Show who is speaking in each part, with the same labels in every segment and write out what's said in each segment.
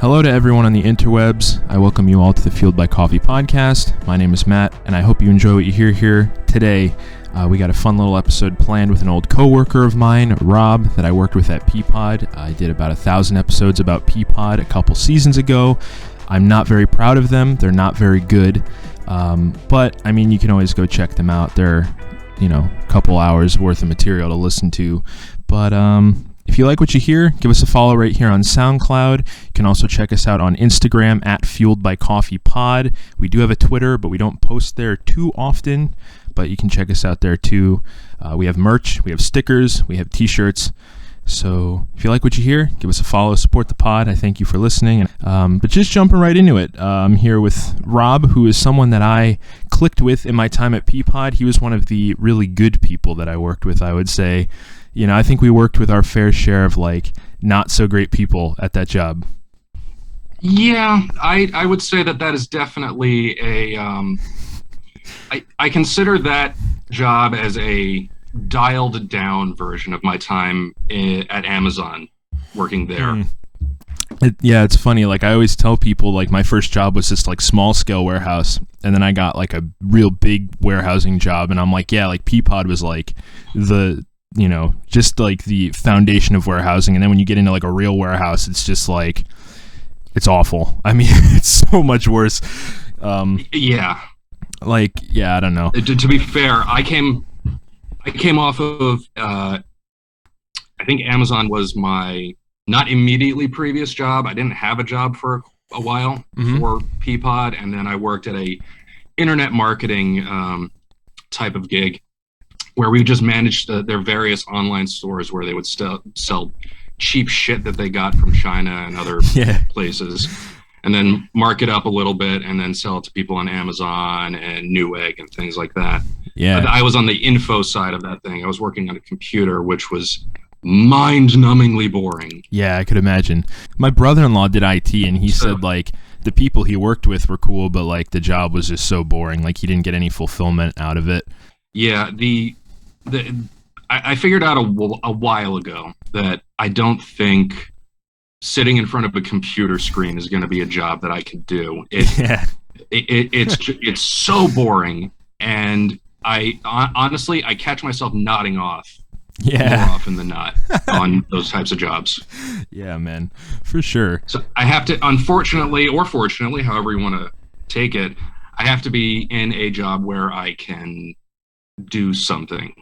Speaker 1: Hello to everyone on the interwebs. I welcome you all to the Fueled by Coffee podcast. My name is Matt, and I hope you enjoy what you hear here today. We got a fun little episode planned with an old coworker of mine, Rob, that I worked with at Peapod. I did about 1,000 episodes about Peapod a couple seasons ago. I'm not very proud of them. They're not very good. But, I mean, you can always go check them out. They're, a couple hours worth of material to listen to. But, if you like what you hear, give us a follow right here on SoundCloud. You can also check us out on Instagram at Fueled by Coffee Pod. We do have a Twitter, but we don't post there too often. But you can check us out there too. We have merch, we have stickers, we have t-shirts. So if you like what you hear, give us a follow, support the pod. I thank you for listening. But just jumping right into it, I'm here with Rob, who is someone that I clicked with in my time at Peapod. He was one of the really good people that I worked with, I would say. I think we worked with our fair share of not so great people at that job.
Speaker 2: Yeah, I would say that is definitely I consider that job as a dialed down version of my time at Amazon working there.
Speaker 1: It's funny. I always tell people, my first job was this small scale warehouse, and then I got a real big warehousing job, and I'm Peapod was the just the foundation of warehousing. And then when you get into a real warehouse, it's just it's awful. I mean, it's so much worse.
Speaker 2: Yeah.
Speaker 1: I don't know.
Speaker 2: To be fair, I came off of, I think Amazon was my not immediately previous job. I didn't have a job for a while for Peapod, and then I worked at a internet marketing type of gig where we just managed their various online stores where they would sell cheap shit that they got from China and other places, and then mark it up a little bit and then sell it to people on Amazon and Newegg and things like that. Yeah, I was on the info side of that thing. I was working on a computer, which was mind-numbingly boring.
Speaker 1: Yeah, I could imagine. My brother-in-law did IT, and he said the people he worked with were cool, but the job was just so boring. He didn't get any fulfillment out of it.
Speaker 2: Yeah, I figured out a while ago that I don't think sitting in front of a computer screen is going to be a job that I can do. It's so boring, and I honestly catch myself nodding off more often than not on those types of jobs.
Speaker 1: Yeah, man, for sure.
Speaker 2: So I have to, unfortunately or fortunately, however you want to take it, I have to be in a job where I can do something.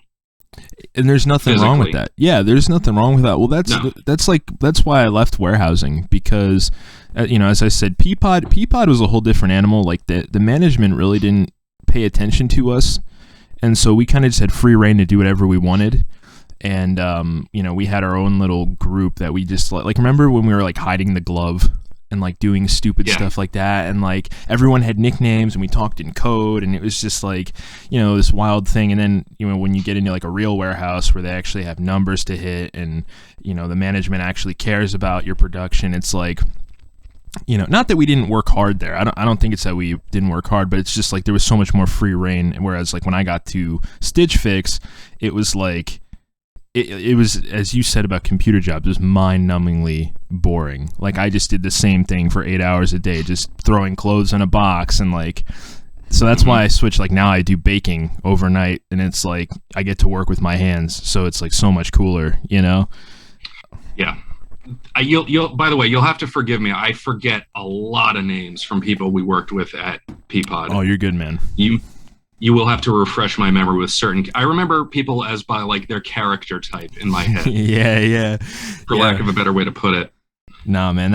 Speaker 1: And there's nothing wrong with that. Yeah, there's nothing wrong with that. Well, that's why I left warehousing, because as I said, Peapod was a whole different animal. The management really didn't pay attention to us, and so we kind of just had free reign to do whatever we wanted. And we had our own little group that we just remember when we were hiding the glove and doing stupid stuff like that, and everyone had nicknames, and we talked in code, and it was just this wild thing. And then when you get into a real warehouse where they actually have numbers to hit, and the management actually cares about your production, it's not that we didn't work hard there. I don't think it's that we didn't work hard, but it's just there was so much more free reign. Whereas when I got to Stitch Fix, it was it was, as you said about computer jobs, it was mind-numbingly boring. I just did the same thing for 8 hours a day, just throwing clothes in a box, and so that's why I switched. Now I do baking overnight, and it's I get to work with my hands, so it's so much cooler, Yeah.
Speaker 2: You'll by the way, you'll have to forgive me. I forget a lot of names from people we worked with at Peapod.
Speaker 1: Oh, you're good, man.
Speaker 2: You will have to refresh my memory with certain. I remember people as by their character type in my head.
Speaker 1: yeah.
Speaker 2: For lack of a better way to put it.
Speaker 1: Nah, man.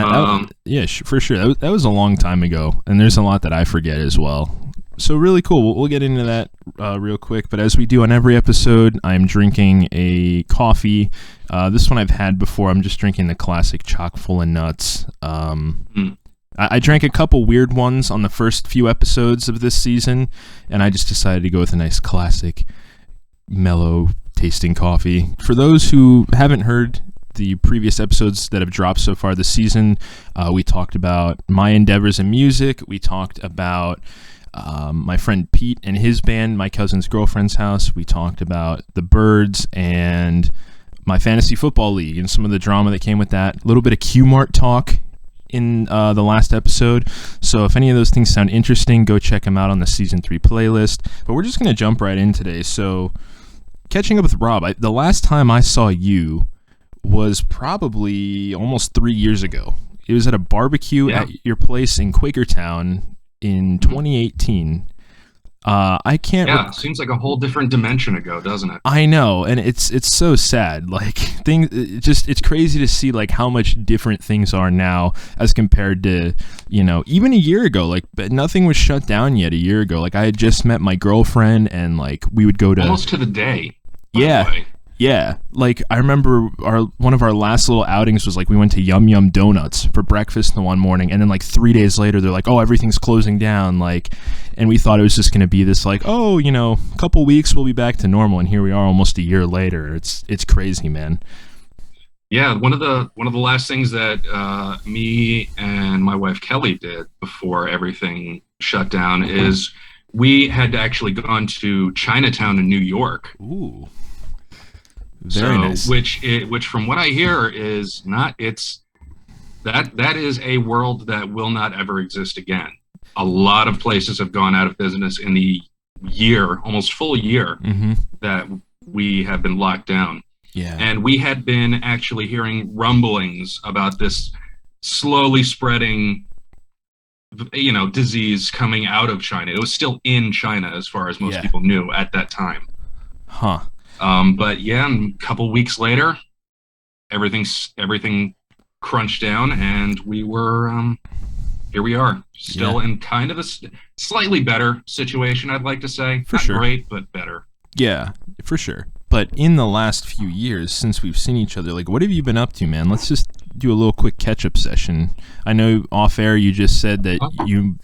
Speaker 1: For sure. That was a long time ago, and there's a lot that I forget as well. So really cool. We'll get into that real quick. But as we do on every episode, I'm drinking a coffee. This one I've had before. I'm just drinking the classic Chock full of nuts. I drank a couple weird ones on the first few episodes of this season, and I just decided to go with a nice classic, mellow tasting coffee. For those who haven't heard the previous episodes that have dropped so far this season, we talked about my endeavors in music. We talked about my friend Pete and his band, My Cousin's Girlfriend's House. We talked about the Birds and my fantasy football league and some of the drama that came with that. A little bit of Q-Mart talk in the last episode. So if any of those things sound interesting, go check them out on the Season 3 playlist. But we're just going to jump right in today. So catching up with Rob, the last time I saw you was probably almost 3 years ago. It was at a barbecue at your place in Quakertown in 2018. I can't.
Speaker 2: Yeah, seems like a whole different dimension ago, doesn't it?
Speaker 1: I know, and it's so sad. Like it's crazy to see like how much different things are now as compared to even a year ago. Like, but nothing was shut down yet a year ago. Like I had just met my girlfriend, and like we would go to
Speaker 2: almost to the day.
Speaker 1: Yeah. Yeah, like I remember one of our last little outings was like we went to Yum Yum Donuts for breakfast the one morning, and then like 3 days later they're like, oh, everything's closing down, like, and we thought it was just going to be this like, oh, a couple weeks we'll be back to normal, and here we are almost a year later. It's crazy, man.
Speaker 2: Yeah, one of the last things that me and my wife Kelly did before everything shut down is we had actually gone to Chinatown in New York.
Speaker 1: Ooh. Very nice.
Speaker 2: Which from what I hear is not. That is a world that will not ever exist again. A lot of places have gone out of business in the almost full year that we have been locked down.
Speaker 1: Yeah.
Speaker 2: And we had been actually hearing rumblings about this slowly spreading, disease coming out of China. It was still in China as far as most people knew at that time.
Speaker 1: Huh.
Speaker 2: But yeah, and a couple weeks later, everything crunched down, and we were here. We are still in kind of a slightly better situation. I'd like to say,
Speaker 1: for
Speaker 2: not
Speaker 1: sure,
Speaker 2: great, but better.
Speaker 1: Yeah, for sure. But in the last few years since we've seen each other, like, what have you been up to, man? Let's just do a little quick catch-up session. I know off air you just said that you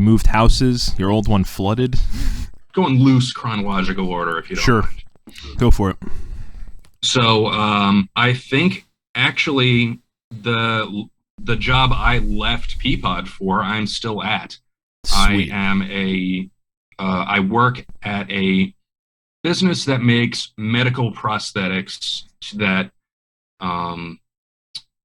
Speaker 1: moved houses. Your old one flooded.
Speaker 2: Going loose chronological order, if you don't mind.
Speaker 1: Go for it.
Speaker 2: So I think actually the job I left Peapod for, I'm still at.
Speaker 1: Sweet.
Speaker 2: I work at a business that makes medical prosthetics that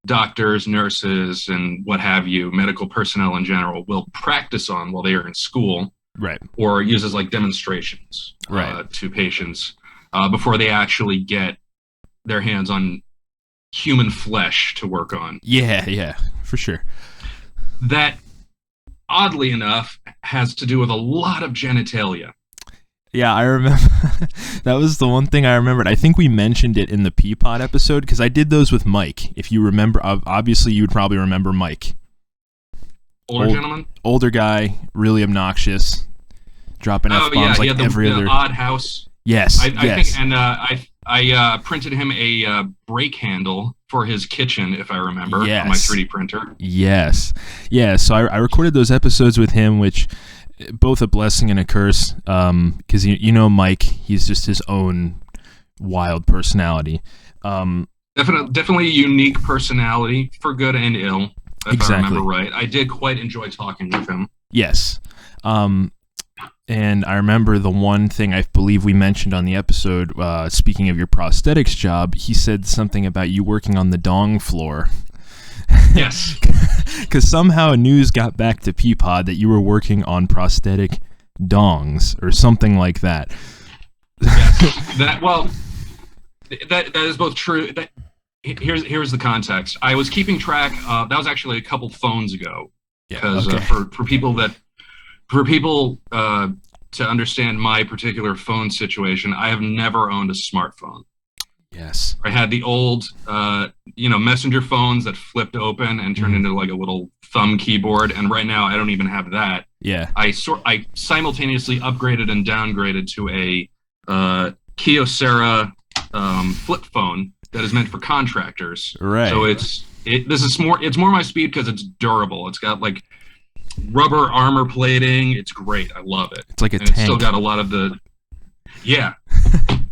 Speaker 2: doctors, nurses, and what have you, medical personnel in general, will practice on while they are in school.
Speaker 1: Right.
Speaker 2: Or use as like demonstrations to patients. Before they actually get their hands on human flesh to work on.
Speaker 1: Yeah, for sure.
Speaker 2: That, oddly enough, has to do with a lot of genitalia.
Speaker 1: Yeah, I remember. That was the one thing I remembered. I think we mentioned it in the Peapod episode, because I did those with Mike. If you remember, obviously you would probably remember Mike.
Speaker 2: Gentleman?
Speaker 1: Older guy, really obnoxious, dropping F-bombs like every other...
Speaker 2: odd house.
Speaker 1: Yes,
Speaker 2: I think, and I printed him a brake handle for his kitchen, if I remember, on my 3D printer.
Speaker 1: Yes, yeah. So I recorded those episodes with him, which both a blessing and a curse, because Mike, he's just his own wild personality.
Speaker 2: Definitely a unique personality, for good and ill, if I remember right. I did quite enjoy talking with him.
Speaker 1: Yes. And I remember the one thing I believe we mentioned on the episode, speaking of your prosthetics job, he said something about you working on the dong floor.
Speaker 2: Yes.
Speaker 1: Because somehow news got back to Peapod that you were working on prosthetic dongs or something like that.
Speaker 2: Yes. That is both true. Here's the context. I was keeping track. That was actually a couple phones ago. Because for people to understand my particular phone situation, I have never owned a smartphone.
Speaker 1: Yes. I
Speaker 2: had the old, messenger phones that flipped open and turned into like a little thumb keyboard, and right now I don't even have that.
Speaker 1: Yeah.
Speaker 2: I simultaneously upgraded and downgraded to a Kyocera flip phone that is meant for contractors.
Speaker 1: Right.
Speaker 2: So it's more my speed because it's durable. It's got like rubber armor plating. It's great. I love it.
Speaker 1: It's like a tank.
Speaker 2: It's still got a lot of the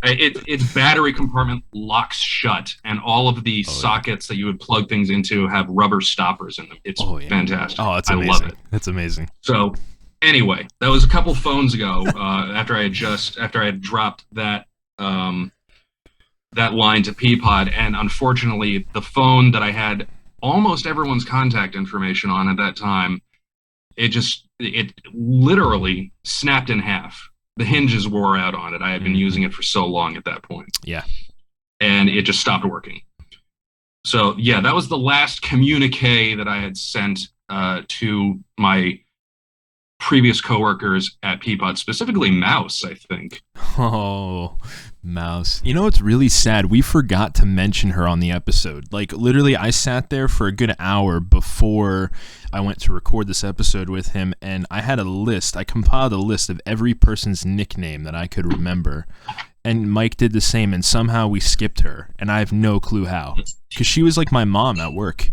Speaker 2: its battery compartment locks shut, and all of the sockets that you would plug things into have rubber stoppers in them. It's fantastic.
Speaker 1: Oh, it's amazing. I love it. That's amazing.
Speaker 2: So anyway, that was a couple phones ago, after I had dropped that line to Peapod, and unfortunately the phone that I had almost everyone's contact information on at that time. It literally snapped in half. The hinges wore out on it. I had been using it for so long at that point.
Speaker 1: Yeah.
Speaker 2: And it just stopped working. So yeah, that was the last communique that I had sent to my previous coworkers at Peapod, specifically Mouse, I think.
Speaker 1: Oh, Mouse. You know what's really sad? We forgot to mention her on the episode. Like, literally, I sat there for a good hour before I went to record this episode with him, and I had a list. I compiled a list of every person's nickname that I could remember. And Mike did the same, and somehow we skipped her, and I have no clue how. Because she was like my mom at work.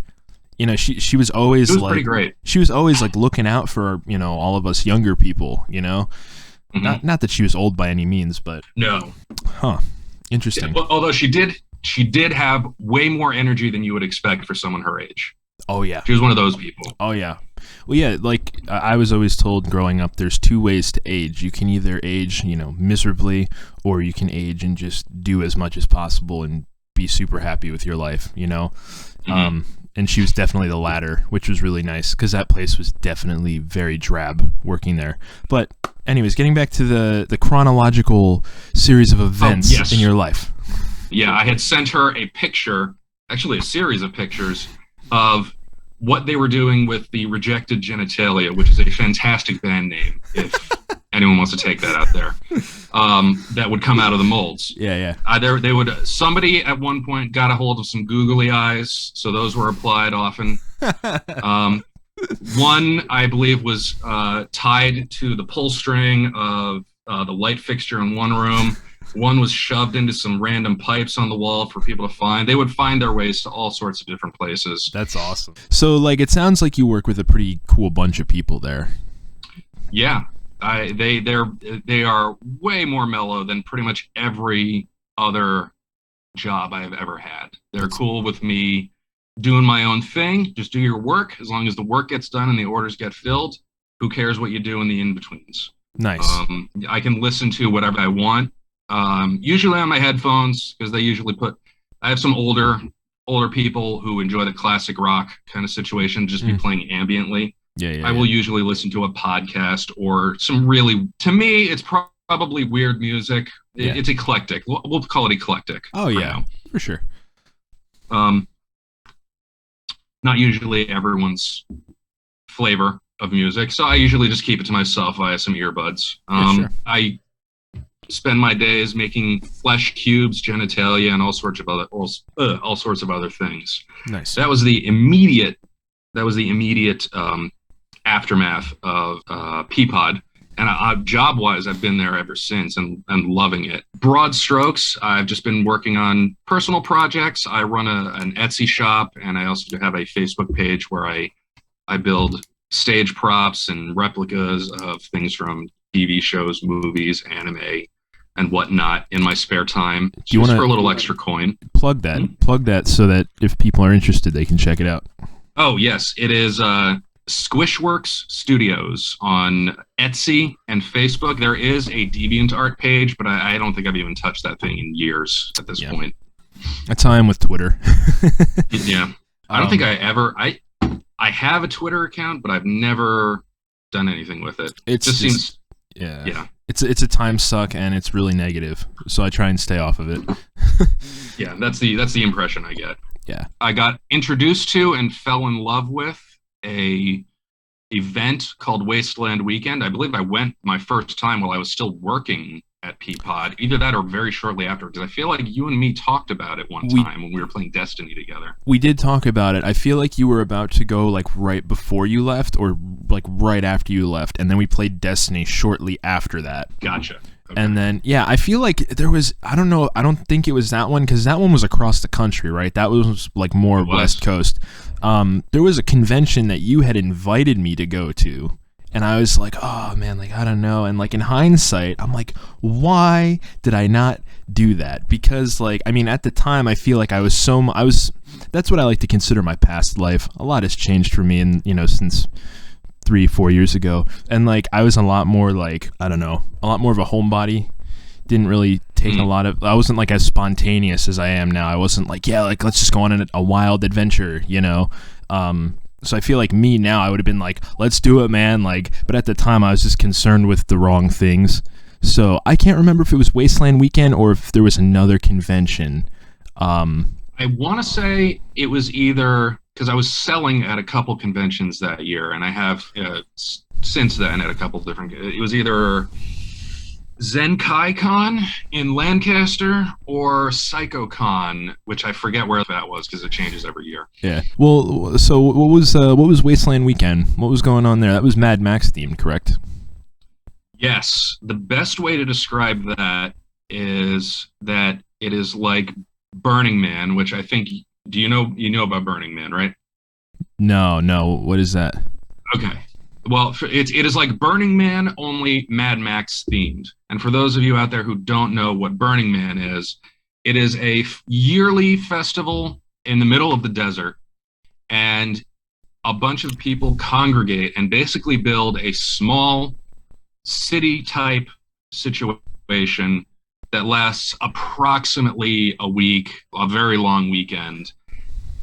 Speaker 1: You know, she was always like
Speaker 2: pretty great.
Speaker 1: She was always like looking out for, you know, all of us younger people, you know. Not that she was old by any means, but
Speaker 2: no.
Speaker 1: Huh. Interesting.
Speaker 2: Yeah, but although she did have way more energy than you would expect for someone her age.
Speaker 1: Oh yeah.
Speaker 2: She was one of those people.
Speaker 1: Oh yeah. Well, yeah, like I was always told growing up, there's two ways to age. You can either age, you know, miserably, or you can age and just do as much as possible and be super happy with your life, you know. And she was definitely the latter, which was really nice because that place was definitely very drab working there. But anyways, getting back to the chronological series of events in your life.
Speaker 2: Yeah, I had sent her a picture, actually a series of pictures of what they were doing with the Rejected Genitalia, which is a fantastic band name, if anyone wants to take that out there, that would come out of the molds.
Speaker 1: Yeah.
Speaker 2: Somebody at one point got a hold of some googly eyes, so those were applied often. One, I believe, was tied to the pull string of the light fixture in one room. One was shoved into some random pipes on the wall for people to find. They would find their ways to all sorts of different places.
Speaker 1: That's awesome. So, like, it sounds like you work with a pretty cool bunch of people there.
Speaker 2: Yeah. They are way more mellow than pretty much every other job I have ever had. They're cool with me doing my own thing. Just do your work. As long as the work gets done and the orders get filled, who cares what you do in the in-betweens?
Speaker 1: Nice.
Speaker 2: I can listen to whatever I want. Usually on my headphones, because I have some older people who enjoy the classic rock kind of situation, just be playing ambiently.
Speaker 1: Yeah.
Speaker 2: I will usually listen to a podcast or some really, to me, it's probably weird music. It's eclectic. We'll call it eclectic.
Speaker 1: Oh yeah, for sure.
Speaker 2: Not usually everyone's flavor of music, so I usually just keep it to myself via some earbuds.
Speaker 1: Sure.
Speaker 2: I spend my days making flesh cubes, genitalia, and all sorts of other things.
Speaker 1: Nice.
Speaker 2: That was the immediate aftermath of Peapod, and job-wise, I've been there ever since and loving it. Broad strokes, I've just been working on personal projects. I run an Etsy shop, and I also have a Facebook page where I build stage props and replicas of things from TV shows, movies, anime, and whatnot in my spare time, just for a little extra coin.
Speaker 1: Plug that so that if people are interested, they can check it out.
Speaker 2: Oh, yes. It is Squishworks Studios on Etsy and Facebook. There is a DeviantArt page, but I don't think I've even touched that thing in years at this point.
Speaker 1: That's how I am with Twitter.
Speaker 2: Yeah. I don't think I have a Twitter account, but I've never done anything with it.
Speaker 1: It just seems... Yeah. It's a time suck, and it's really negative, so I try and stay off of it.
Speaker 2: Yeah, that's the impression I get.
Speaker 1: Yeah.
Speaker 2: I got introduced to and fell in love with a event called Wasteland Weekend. I believe I went my first time while I was still working at Peapod, either that or very shortly after, because I feel like you and me talked about it one time when we were playing Destiny together.
Speaker 1: We did talk about it. I feel like you were about to go like right before you left or like right after you left, and then we played Destiny shortly after that.
Speaker 2: Gotcha. Okay.
Speaker 1: And then, yeah, I feel like there was, I don't know, I don't think it was that one, because that one was across the country, right? That was like more West Coast. There was a convention that you had invited me to go to, and I was like, oh man, like, I don't know. And like in hindsight, I'm like, why did I not do that? Because like, I mean, at the time, I feel like that's what I like to consider my past life. A lot has changed for me, and since 3-4 years ago, and like I was a lot more like, I don't know, a lot more of a homebody. Didn't really taking I wasn't like as spontaneous as I am now. I wasn't like, yeah, like let's just go on a wild adventure, you know. So I feel like me now, I would have been like, let's do it, man. Like, but at the time I was just concerned with the wrong things. So I can't remember if it was Wasteland Weekend or if there was another convention.
Speaker 2: I want to say it was either, because I was selling at a couple conventions that year, and I have since then at a couple different. It was either ZenkaiCon in Lancaster or PsychoCon, which I forget where that was because it changes every year.
Speaker 1: Yeah. Well, so what was Wasteland Weekend? What was going on there? That was Mad Max themed, correct?
Speaker 2: Yes. The best way to describe that is that it is like Burning Man, which I think you know about Burning Man, right?
Speaker 1: No. What is that?
Speaker 2: Okay. Well, it is like Burning Man, only Mad Max themed. And for those of you out there who don't know what Burning Man is, it is a yearly festival in the middle of the desert, and a bunch of people congregate and basically build a small city-type situation that lasts approximately a week, a very long weekend.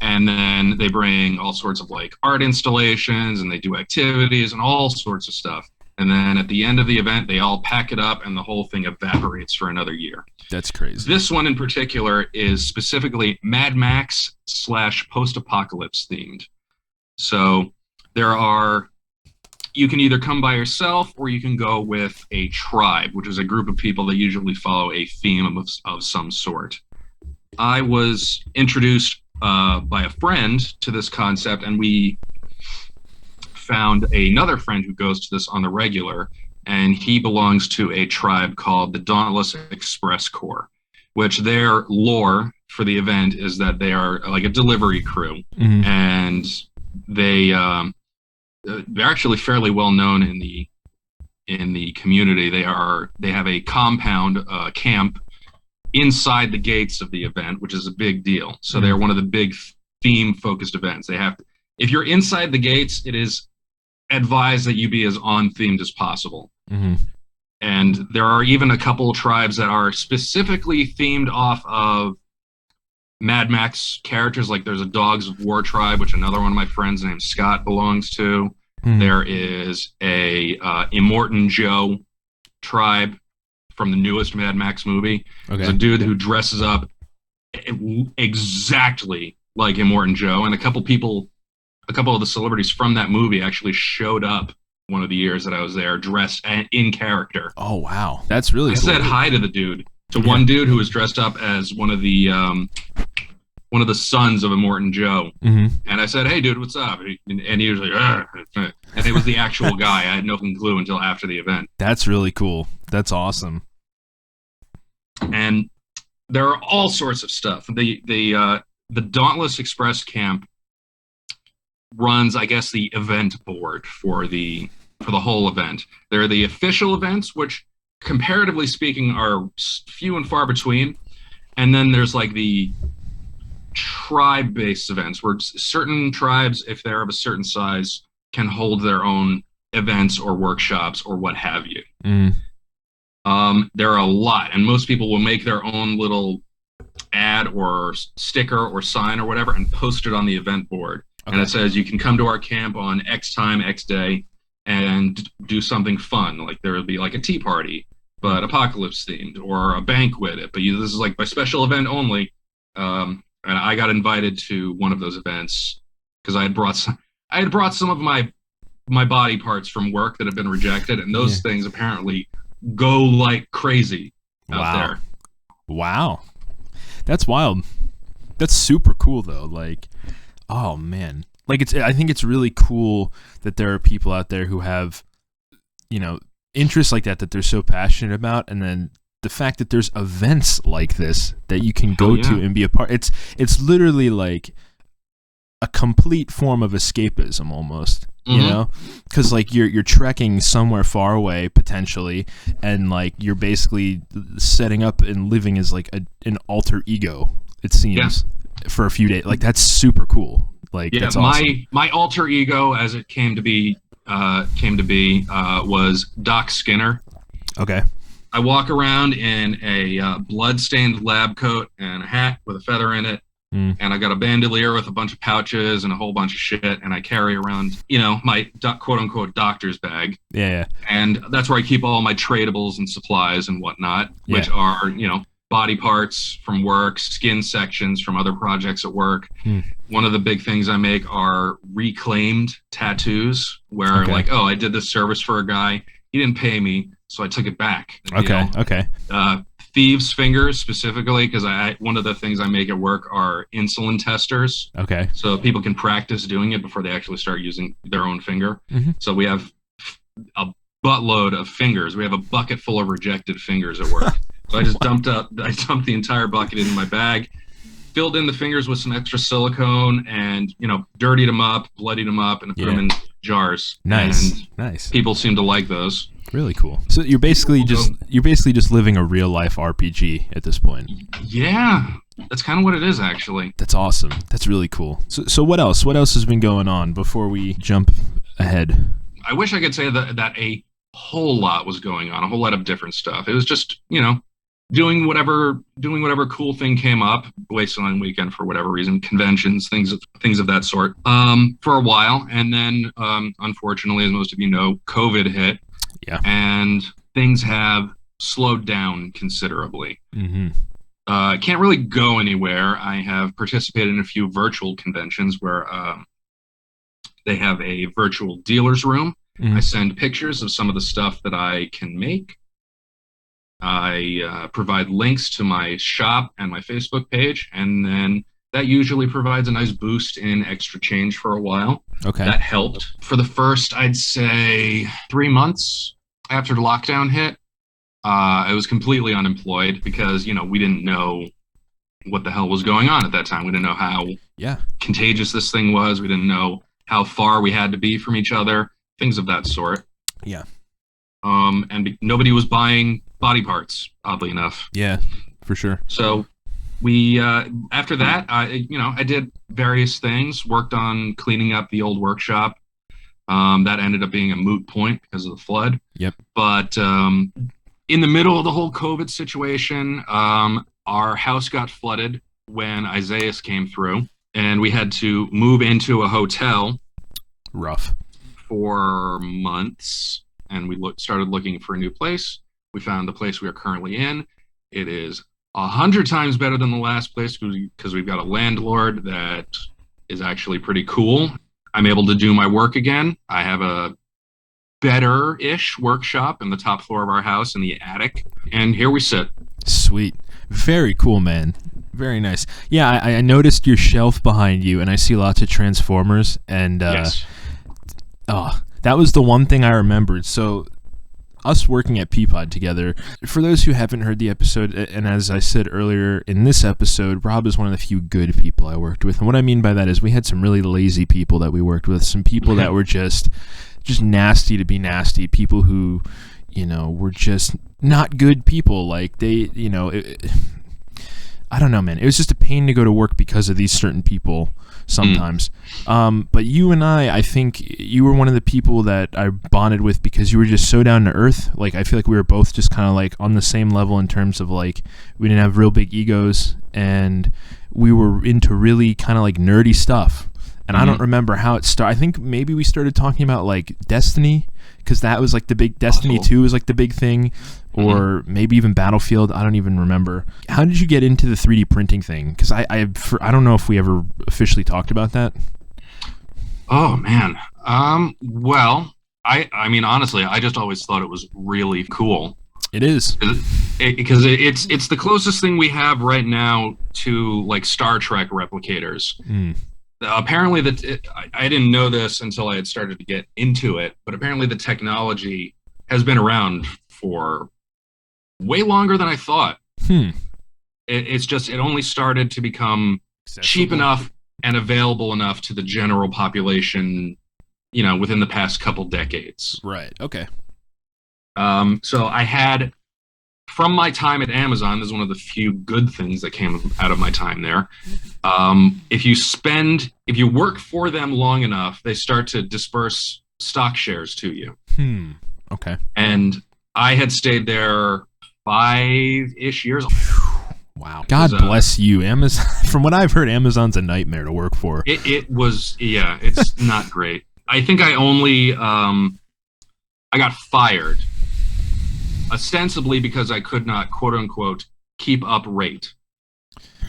Speaker 2: And then they bring all sorts of like art installations and they do activities and all sorts of stuff. And then at the end of the event, they all pack it up and the whole thing evaporates for another year.
Speaker 1: That's crazy.
Speaker 2: This one in particular is specifically Mad Max / post-apocalypse themed. So you can either come by yourself or you can go with a tribe, which is a group of people that usually follow a theme of some sort. I was introduced by a friend to this concept, and we found another friend who goes to this on the regular, and he belongs to a tribe called the Dauntless Express Corps, which their lore for the event is that they are like a delivery crew, and they're actually fairly well known in the community. They have a compound camp inside the gates of the event, which is a big deal. So they're one of the big theme-focused events. If you're inside the gates, it is advised that you be as on-themed as possible. And there are even a couple tribes that are specifically themed off of Mad Max characters. Like there's a Dogs of War tribe, which another one of my friends named Scott belongs to. There is a Immortan Joe tribe from the newest Mad Max movie. Okay. There's a dude who dresses up exactly like Immortan Joe, and a couple of the celebrities from that movie actually showed up one of the years that I was there, dressed in character.
Speaker 1: Oh wow, that's really cool.
Speaker 2: I said hi to the dude, one dude who was dressed up as one of the sons of Immortan Joe, and I said, "Hey, dude, what's up?" And he was like, "Argh." And it was the actual guy. I had no clue until after the event.
Speaker 1: That's really cool. That's awesome.
Speaker 2: And there are all sorts of stuff. The Dauntless Express Camp runs, I guess, the event board for the whole event. There are the official events, which comparatively speaking are few and far between, and then there's like the tribe-based events where certain tribes, if they're of a certain size, can hold their own events or workshops or what have you. There are a lot, and most people will make their own little ad or sticker or sign or whatever and post it on the event board. Okay. And it says you can come to our camp on X time, X day, and do something fun. Like there will be like a tea party, but apocalypse themed, or a banquet. But this is like by special event only. And I got invited to one of those events because I had brought some of my body parts from work that have been rejected, and those things apparently go like crazy out there.
Speaker 1: Wow. That's wild. That's super cool though. Like, oh man. Like I think it's really cool that there are people out there who have, interests like that they're so passionate about, and then the fact that there's events like this that you can go to and be a part. It's literally like a complete form of escapism almost. You know, because like you're trekking somewhere far away potentially, and like you're basically setting up and living as like an alter ego. It seems for a few days. Like that's super cool. Like that's awesome.
Speaker 2: My alter ego, as it came to be, was Doc Skinner.
Speaker 1: Okay.
Speaker 2: I walk around in a blood-stained lab coat and a hat with a feather in it. And I got a bandolier with a bunch of pouches and a whole bunch of shit. And I carry around, my quote-unquote doctor's bag.
Speaker 1: Yeah.
Speaker 2: And that's where I keep all my tradables and supplies and whatnot, which are, body parts from work, skin sections from other projects at work. One of the big things I make are reclaimed tattoos where I did this service for a guy. He didn't pay me, so I took it back.
Speaker 1: Okay.
Speaker 2: Thieves' fingers specifically, because one of the things I make at work are insulin testers.
Speaker 1: Okay.
Speaker 2: So people can practice doing it before they actually start using their own finger. So we have a buttload of fingers. We have a bucket full of rejected fingers at work. So I just dumped the entire bucket into my bag, filled in the fingers with some extra silicone, and dirtied them up, bloodied them up, and put them in jars.
Speaker 1: Nice.
Speaker 2: People seem to like those.
Speaker 1: Really cool. So you're basically just living a real life RPG at this point.
Speaker 2: Yeah, that's kind of what it is, actually.
Speaker 1: That's awesome. That's really cool. So what else? What else has been going on before we jump ahead?
Speaker 2: I wish I could say that a whole lot was going on, a whole lot of different stuff. It was just doing whatever cool thing came up, wasteland weekend for whatever reason, conventions, things of that sort, for a while, and then unfortunately, as most of you know, COVID hit.
Speaker 1: Yeah.
Speaker 2: And things have slowed down considerably. Can't really go anywhere. I have participated in a few virtual conventions where they have a virtual dealer's room. I send pictures of some of the stuff that I can make. I provide links to my shop and my Facebook page, and then that usually provides a nice boost in extra change for a while.
Speaker 1: Okay.
Speaker 2: That helped. For the first, I'd say, 3 months after the lockdown hit, I was completely unemployed because, we didn't know what the hell was going on at that time. We didn't know how contagious this thing was. We didn't know how far we had to be from each other, things of that sort.
Speaker 1: Yeah.
Speaker 2: And nobody was buying body parts, oddly enough.
Speaker 1: Yeah, for sure.
Speaker 2: So we, after that, I did various things, worked on cleaning up the old workshop. That ended up being a moot point because of the flood.
Speaker 1: Yep.
Speaker 2: But in the middle of the whole COVID situation, our house got flooded when Isaias came through, and we had to move into a hotel.
Speaker 1: Rough.
Speaker 2: For months, and we started looking for a new place. We found the place we are currently in. It is 100 times better than the last place because we've got a landlord that is actually pretty cool. I'm able to do my work again. I have a better-ish workshop in the top floor of our house in the attic, and here we sit.
Speaker 1: Sweet. Very cool, man. Very nice. Yeah, I noticed your shelf behind you, and I see lots of Transformers, and
Speaker 2: yes.
Speaker 1: That was the one thing I remembered. So us working at Peapod together, for those who haven't heard the episode, and as I said earlier in this episode, Rob is one of the few good people I worked with. And what I mean by that is we had some really lazy people that we worked with, some people that were just nasty to be nasty, people who, were just not good people. Like they, I don't know, man. It was just a pain to go to work because of these certain people sometimes. But you and I think you were one of the people that I bonded with because you were just so down to earth. Like, I feel like we were both just kind of like on the same level in terms of like, we didn't have real big egos and we were into really kind of like nerdy stuff. And I don't remember how it started. I think maybe we started talking about like Destiny, because that was like the big Destiny 2 was like the big thing, or maybe even Battlefield. I don't even remember. How did you get into the 3D printing thing? Because I don't know if we ever officially talked about that.
Speaker 2: Oh man. Well, I mean honestly, I just always thought it was really cool.
Speaker 1: It is
Speaker 2: because it's the closest thing we have right now to like Star Trek replicators. Apparently, I didn't know this until I had started to get into it, but apparently the technology has been around for way longer than I thought. It's just, it only started to become cheap enough and available enough to the general population, within the past couple decades.
Speaker 1: Right. Okay.
Speaker 2: So I had, from my time at Amazon, this is one of the few good things that came out of my time there. If you work for them long enough, they start to disperse stock shares to you.
Speaker 1: Okay.
Speaker 2: And I had stayed there 5-ish years.
Speaker 1: Wow. God bless you. Amazon. From what I've heard, Amazon's a nightmare to work for.
Speaker 2: It was, yeah, it's not great. I think I only, I got fired ostensibly because I could not, quote unquote, keep up rate.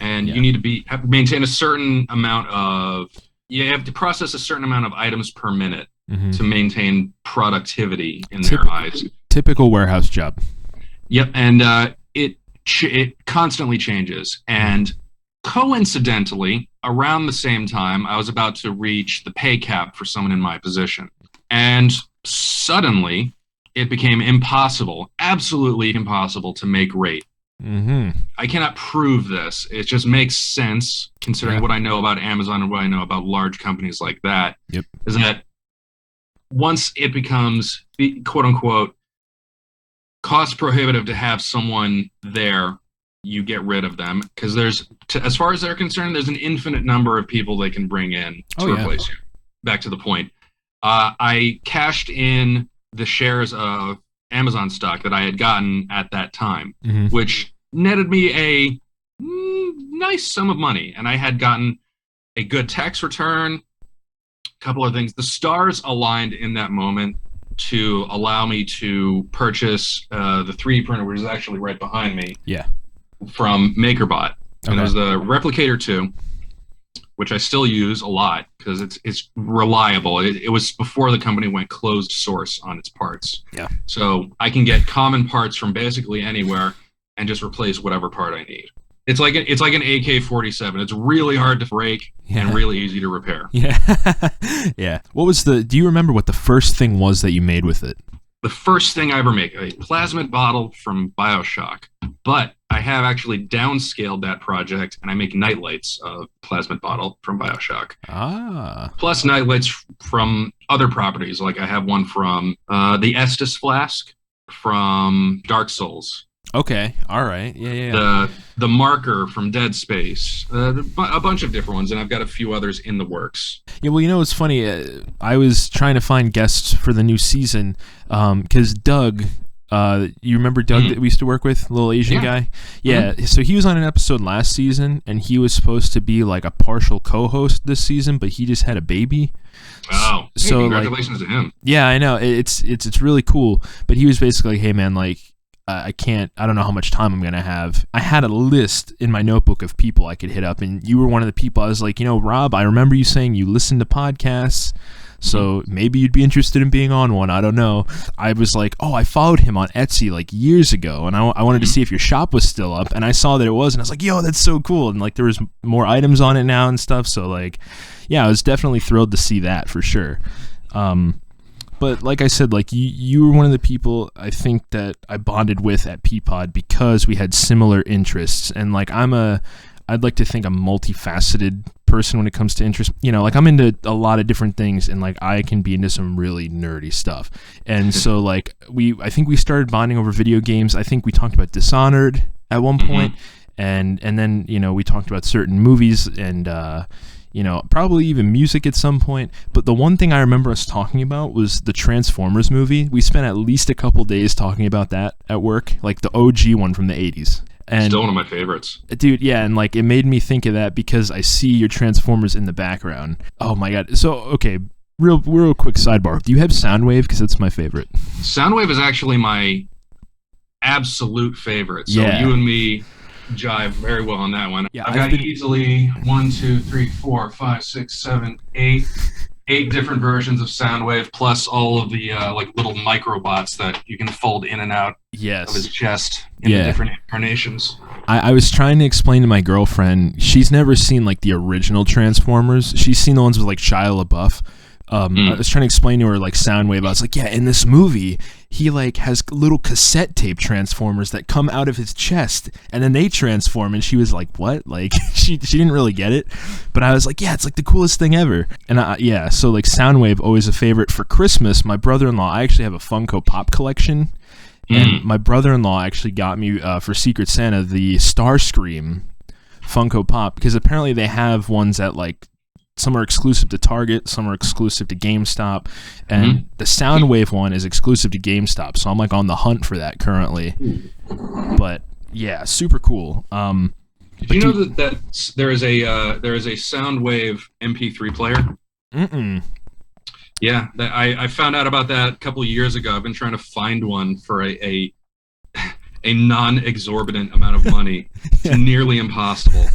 Speaker 2: And you need to maintain a certain amount of, you have to process a certain amount of items per minute to maintain productivity in their eyes.
Speaker 1: Typical warehouse job.
Speaker 2: Yep, and it constantly changes. And coincidentally, around the same time, I was about to reach the pay cap for someone in my position. And suddenly, it became impossible, absolutely impossible to make rate. I cannot prove this. It just makes sense, considering what I know about Amazon and what I know about large companies like that, is that once it becomes, quote-unquote, cost prohibitive to have someone there, you get rid of them, because as far as they're concerned, there's an infinite number of people they can bring in to replace you. Back to the point. I cashed in the shares of Amazon stock that I had gotten at that time, which netted me a nice sum of money. And I had gotten a good tax return, a couple of things. The stars aligned in that moment to allow me to purchase the 3D printer, which is actually right behind me, from MakerBot. And there's the Replicator 2, which I still use a lot because it's reliable. It was before the company went closed source on its parts. So I can get common parts from basically anywhere and just replace whatever part I need. It's like an AK-47. It's really hard to break and really easy to repair.
Speaker 1: What was do you remember what the first thing was that you made with it?
Speaker 2: The first thing I ever make, a plasmid bottle from BioShock. But I have actually downscaled that project, and I make nightlights of plasmid bottle from BioShock. Plus nightlights from other properties. Like I have one from the Estus flask from Dark Souls.
Speaker 1: Okay, all right,
Speaker 2: The marker from Dead Space, a bunch of different ones, and I've got a few others in the works.
Speaker 1: Yeah, well, you know, it's funny. I was trying to find guests for the new season because Doug, you remember Doug that we used to work with, little Asian guy? Yeah, so he was on an episode last season, and he was supposed to be like a partial co-host this season, but he just had a baby.
Speaker 2: Wow! So congratulations to him.
Speaker 1: Yeah, I know it's really cool, but he was basically like, hey man, like. I don't know how much time I'm going to have. I had a list in my notebook of people I could hit up, and you were one of the people. I was like, you know, Rob, I remember you saying you listen to podcasts, so maybe you'd be interested in being on one. I don't know. I was like, oh, I followed him on Etsy like years ago, and I wanted to see if your shop was still up, and I saw that it was, and I was like, yo, that's so cool, and like there was more items on it now and stuff, so like, yeah, I was definitely thrilled to see that for sure. But like I said, like you were one of the people I think that I bonded with at Peapod because we had similar interests, and like I'd like to think I'm multifaceted person when it comes to interest. You know, like I'm into a lot of different things, and like I can be into some really nerdy stuff. And so like I think we started bonding over video games. I think we talked about Dishonored at one point, and then you know we talked about certain movies and. You know, probably even music at some point. But the one thing I remember us talking about was the Transformers movie. We spent at least a couple days talking about that at work, like the OG one from the 80s. And,
Speaker 2: still one of my favorites.
Speaker 1: Dude, yeah, and like it made me think of that because I see your Transformers in the background. Oh my god. So, okay, real quick sidebar. Do you have Soundwave? Because that's my favorite.
Speaker 2: Soundwave is actually my absolute favorite. So you and me jive very well on that one. Yeah, I've got easily 1, 2, 3, 4, 5, 6, 7, 8 different versions of Soundwave, plus all of the like little microbots that you can fold in and out of his chest in the different incarnations.
Speaker 1: I was trying to explain to my girlfriend, she's never seen like the original Transformers. She's seen the ones with like Shia LaBeouf. I was trying to explain to her like Soundwave. I was like, yeah, in this movie, he like has little cassette tape Transformers that come out of his chest, and then they transform. And she was like, what? Like she didn't really get it, but I was like, yeah, it's like the coolest thing ever. And so like Soundwave always a favorite. For Christmas, my brother-in-law, I actually have a Funko Pop collection, and my brother-in-law actually got me for Secret Santa the Starscream Funko Pop, because apparently they have ones at like some are exclusive to Target, some are exclusive to GameStop, and the Soundwave one is exclusive to GameStop. So I'm like on the hunt for that currently. But yeah, super cool.
Speaker 2: Did you know that there is a Soundwave MP3 player?
Speaker 1: Mm-mm.
Speaker 2: Yeah, I found out about that a couple of years ago. I've been trying to find one for a non-exorbitant amount of money. It's nearly impossible.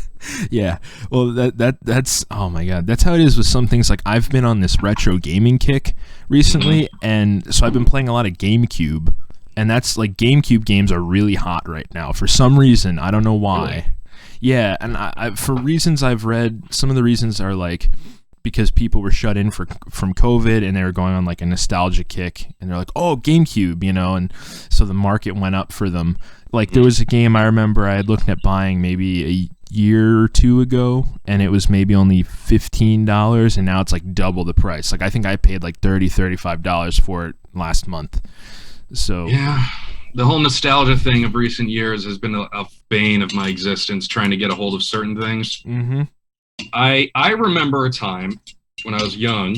Speaker 1: Yeah, well, that's oh my god, that's how it is with some things. Like I've been on this retro gaming kick recently, and so I've been playing a lot of GameCube, and that's like GameCube games are really hot right now for some reason. I don't know why.
Speaker 2: Really?
Speaker 1: Yeah, and I for reasons I've read, some of the reasons are like because people were shut in from COVID and they were going on like a nostalgia kick, and they're like, oh, GameCube, and so the market went up for them. Like there was a game I remember I had looked at buying maybe a year or two ago, and it was maybe only $15, and now it's like double the price. Like I think I paid like $35 for it last month. So
Speaker 2: yeah, the whole nostalgia thing of recent years has been a bane of my existence, trying to get a hold of certain things.
Speaker 1: Mm-hmm.
Speaker 2: I remember a time when I was young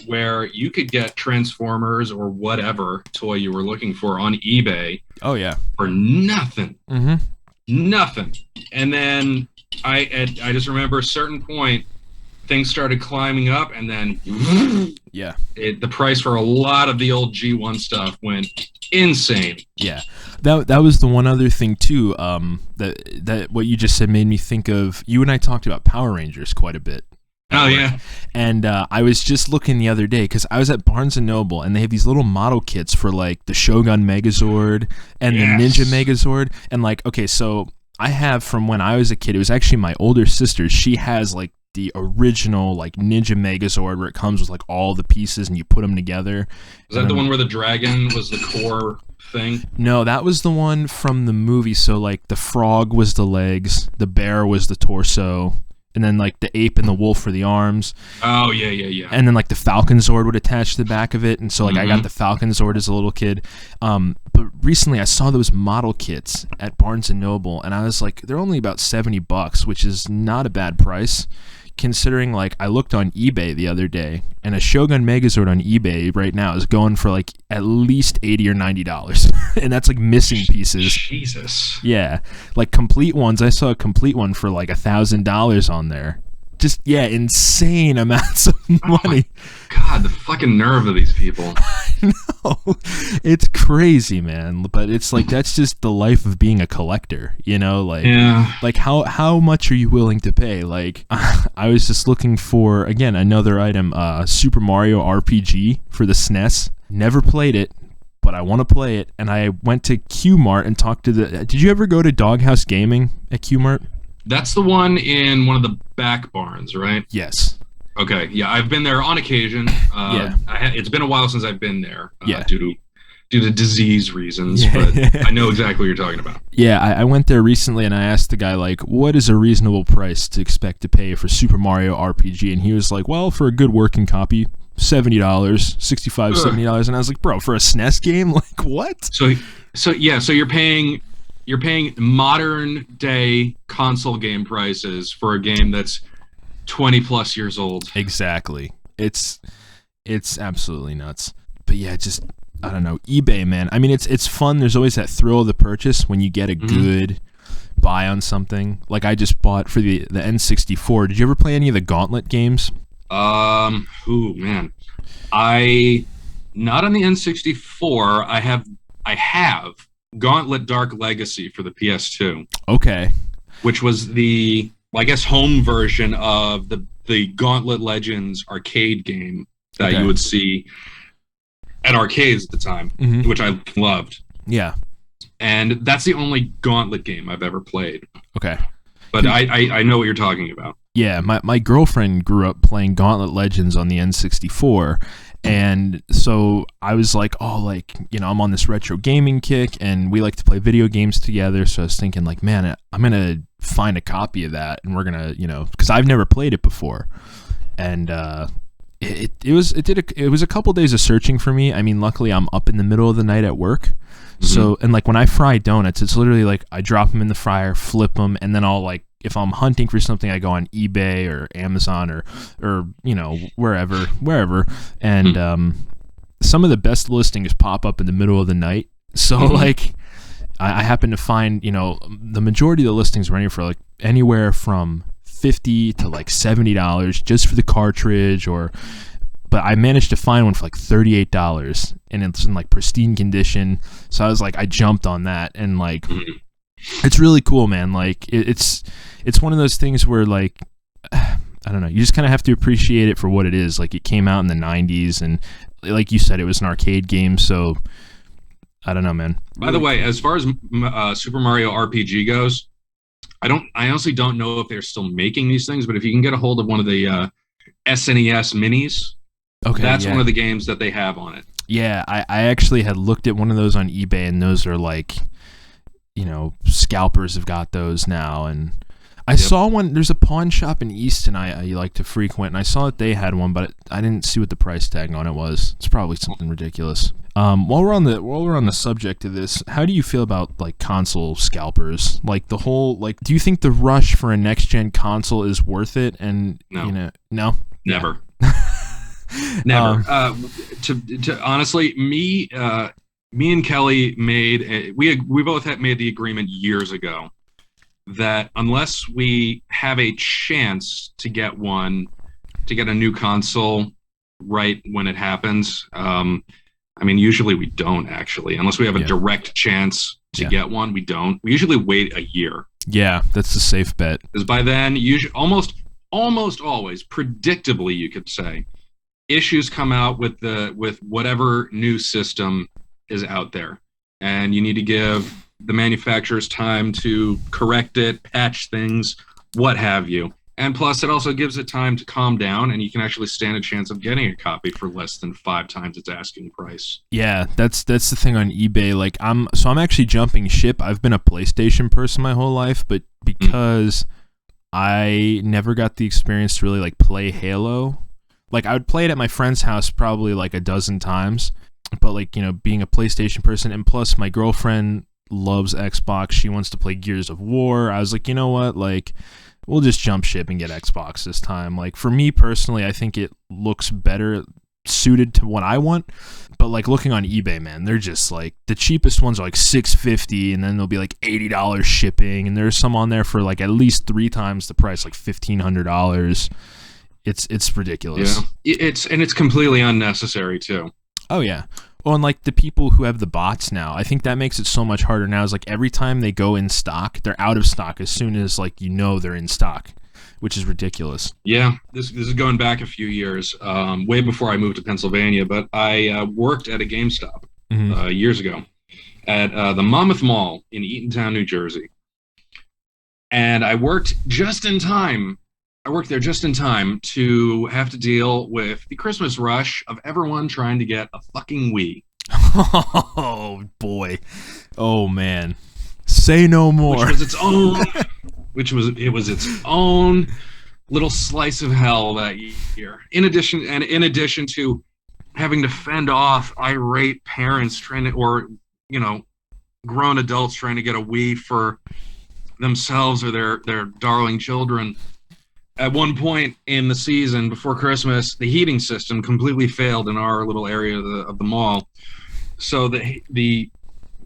Speaker 2: where you could get Transformers or whatever toy you were looking for on eBay.
Speaker 1: Oh yeah,
Speaker 2: for nothing.
Speaker 1: Mm-hmm.
Speaker 2: Nothing. And then I just remember a certain point, things started climbing up, and then
Speaker 1: yeah,
Speaker 2: the price for a lot of the old G1 stuff went insane.
Speaker 1: Yeah, that was the one other thing too. That what you just said made me think of. You and I talked about Power Rangers quite a bit.
Speaker 2: Oh yeah.
Speaker 1: And I was just looking the other day because I was at Barnes & Noble, and they have these little model kits for like the Shogun Megazord and the Ninja Megazord. And like, okay, so I have from when I was a kid, it was actually my older sister. She has like the original like Ninja Megazord where it comes with like all the pieces and you put them together.
Speaker 2: Was that the one where the dragon was the core thing?
Speaker 1: No, that was the one from the movie. So like the frog was the legs, the bear was the torso, and then like the ape and the wolf were the arms.
Speaker 2: Oh yeah.
Speaker 1: And then like the Falcon Zord would attach to the back of it, and so like I got the Falcon Zord as a little kid. But recently I saw those model kits at Barnes & Noble, and I was like, they're only about $70, which is not a bad price, considering like I looked on eBay the other day, and a Shogun Megazord on eBay right now is going for like at least $80 or $90, and that's like missing pieces.
Speaker 2: Jesus.
Speaker 1: Yeah, like complete ones. I saw a complete one for like $1,000 on there. Just insane amounts of money.
Speaker 2: God, the fucking nerve of these people.
Speaker 1: I know, it's crazy, man. But it's like that's just the life of being a collector, Like, like how much are you willing to pay? Like, I was just looking for again another item, Super Mario RPG for the SNES. Never played it, but I want to play it. And I went to Q-Mart and talked to the. Did you ever go to Doghouse Gaming at Q-Mart?
Speaker 2: That's the one in one of the back barns, right?
Speaker 1: Yes.
Speaker 2: Okay. Yeah, I've been there on occasion. It's been a while since I've been there. Due to disease reasons, but I know exactly what you're talking about.
Speaker 1: Yeah, I went there recently, and I asked the guy, like, what is a reasonable price to expect to pay for Super Mario RPG? And he was like, well, for a good working copy, $70, $65, $70. And I was like, bro, for a SNES game? Like, what?
Speaker 2: So you're paying modern day console game prices for a game that's 20 plus years old.
Speaker 1: Exactly. It's absolutely nuts. But yeah, just I don't know, eBay, man. I mean, it's fun. There's always that thrill of the purchase when you get a good buy on something. Like I just bought for the N64. Did you ever play any of the Gauntlet games?
Speaker 2: Man. Not on the N64. I have Gauntlet Dark Legacy for the PS2.
Speaker 1: Okay.
Speaker 2: Which was the, I guess, home version of the Gauntlet Legends arcade game that you would see at arcades at the time, which I loved.
Speaker 1: Yeah.
Speaker 2: And that's the only Gauntlet game I've ever played.
Speaker 1: Okay.
Speaker 2: But I know what you're talking about.
Speaker 1: Yeah, my girlfriend grew up playing Gauntlet Legends on the N64, and so I was like, I'm on this retro gaming kick, and we like to play video games together, so I was thinking, like, man, I'm going to find a copy of that, and we're going to, because I've never played it before, and it was a couple days of searching for me. I mean, luckily I'm up in the middle of the night at work, so, and like when I fry donuts, it's literally like I drop them in the fryer, flip them, and then I'll like if I'm hunting for something, I go on eBay or Amazon or wherever, and some of the best listings pop up in the middle of the night. So like, I happen to find, the majority of the listings running for like anywhere from $50 to like $70 just for the cartridge, but I managed to find one for like $38, and it's in like pristine condition. So I was like, I jumped on that, and like, it's really cool, man. Like it's one of those things where like, I don't know, you just kind of have to appreciate it for what it is. Like, it came out in the 90s, and like you said, it was an arcade game, so I don't know, man.
Speaker 2: By the way, as far as Super Mario RPG goes, I honestly don't know if they're still making these things, but if you can get a hold of one of the SNES minis, that's one of the games that they have on it.
Speaker 1: Yeah, I actually had looked at one of those on eBay, and those are like, scalpers have got those now, and I saw one. There's a pawn shop in Easton I like to frequent, and I saw that they had one, but I didn't see what the price tag on it was. It's probably something ridiculous. While we're on the subject of this, how do you feel about like console scalpers? Like the whole, like, do you think the rush for a next gen console is worth it? And
Speaker 2: no,
Speaker 1: Yeah.
Speaker 2: never. Never. To honestly, me and Kelly we both had made the agreement years ago that unless we have a chance to get a new console right when it happens, usually we don't, actually, unless we have a direct chance to get one. We don't. We usually wait a year.
Speaker 1: Yeah, that's a safe bet.
Speaker 2: Because by then, usually, almost always, predictably, you could say, issues come out with whatever new system is out there, and you need to give the manufacturers time to correct it, patch things, what have you. And plus, it also gives it time to calm down, and you can actually stand a chance of getting a copy for less than 5 times its asking price.
Speaker 1: Yeah, that's the thing on eBay. Like, I'm actually jumping ship. I've been a PlayStation person my whole life, but because I never got the experience to really like play Halo. Like, I would play it at my friend's house probably like a dozen times, but like, being a PlayStation person, and plus my girlfriend loves Xbox, she wants to play Gears of War. I was like, you know what, like, we'll just jump ship and get Xbox this time. Like, for me personally, I think it looks better suited to what I want. But like, looking on eBay, man, they're just like, the cheapest ones are like $650, and then there'll be like $80 shipping, and there's some on there for like at least 3 times the price, like $1,500. It's ridiculous.
Speaker 2: Yeah, it's completely unnecessary too.
Speaker 1: Oh yeah. Well, and like the people who have the bots now, I think that makes it so much harder now. Is like every time they go in stock, they're out of stock as soon as like they're in stock, which is ridiculous.
Speaker 2: Yeah, this is going back a few years, way before I moved to Pennsylvania. But I worked at a GameStop years ago at the Monmouth Mall in Eatontown, New Jersey, and I worked just in time. I worked there just in time to have to deal with the Christmas rush of everyone trying to get a fucking Wii.
Speaker 1: Oh, boy. Oh, man. Say no more.
Speaker 2: Which was its own little slice of hell that year. In addition to having to fend off irate parents grown adults trying to get a Wii for themselves or their darling children. At one point in the season before Christmas, the heating system completely failed in our little area of the mall. So the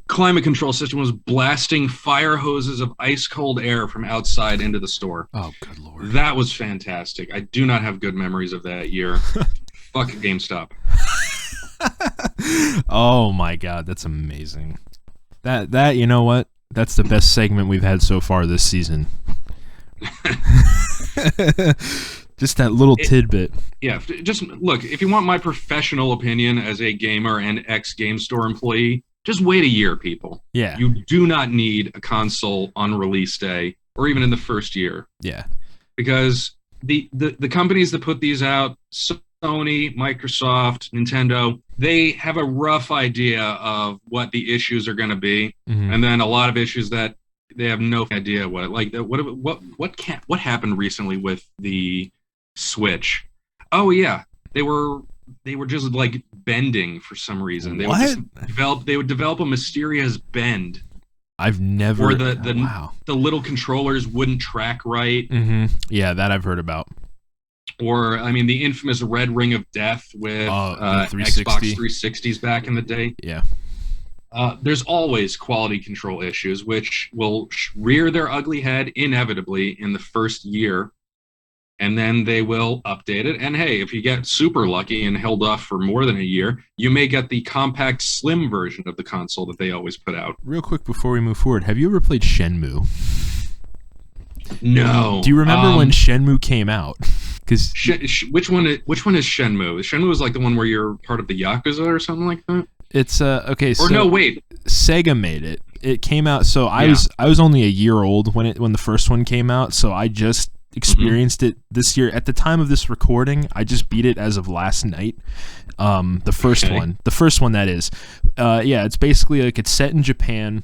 Speaker 2: climate control system was blasting fire hoses of ice cold air from outside into the store.
Speaker 1: Oh, good Lord.
Speaker 2: That was fantastic. I do not have good memories of that year. Fuck GameStop.
Speaker 1: Oh my God, that's amazing. That you know what? That's the best segment we've had so far this season. Just that little tidbit.
Speaker 2: Yeah, just look, if you want my professional opinion as a gamer and ex-game store employee, just wait a year, people.
Speaker 1: Yeah.
Speaker 2: You do not need a console on release day or even in the first year.
Speaker 1: Yeah.
Speaker 2: Because the companies that put these out, Sony, Microsoft, Nintendo, they have a rough idea of what the issues are going to be, and then a lot of issues that they have no idea what. Like what happened recently with the Switch? Oh yeah, they were just like bending for some reason. They would develop a mysterious bend
Speaker 1: I've never.
Speaker 2: Or the little controllers wouldn't track right.
Speaker 1: Yeah, that I've heard about.
Speaker 2: Or I mean, the infamous red ring of death with Xbox 360s back in the day.
Speaker 1: Yeah.
Speaker 2: There's always quality control issues, which will rear their ugly head inevitably in the first year, and then they will update it. And hey, if you get super lucky and held off for more than a year, you may get the compact slim version of the console that they always put out.
Speaker 1: Real quick before we move forward, have you ever played Shenmue?
Speaker 2: No.
Speaker 1: Do you remember when Shenmue came out? Because
Speaker 2: which one is Shenmue? Shenmue is like the one where you're part of the Yakuza or something like that.
Speaker 1: It's okay.
Speaker 2: Or no, wait.
Speaker 1: Sega made it. It came out. So I was only a year old when the first one came out. So I just experienced it this year. At the time of this recording, I just beat it as of last night. The first one that is. Yeah, it's basically like it's set in Japan.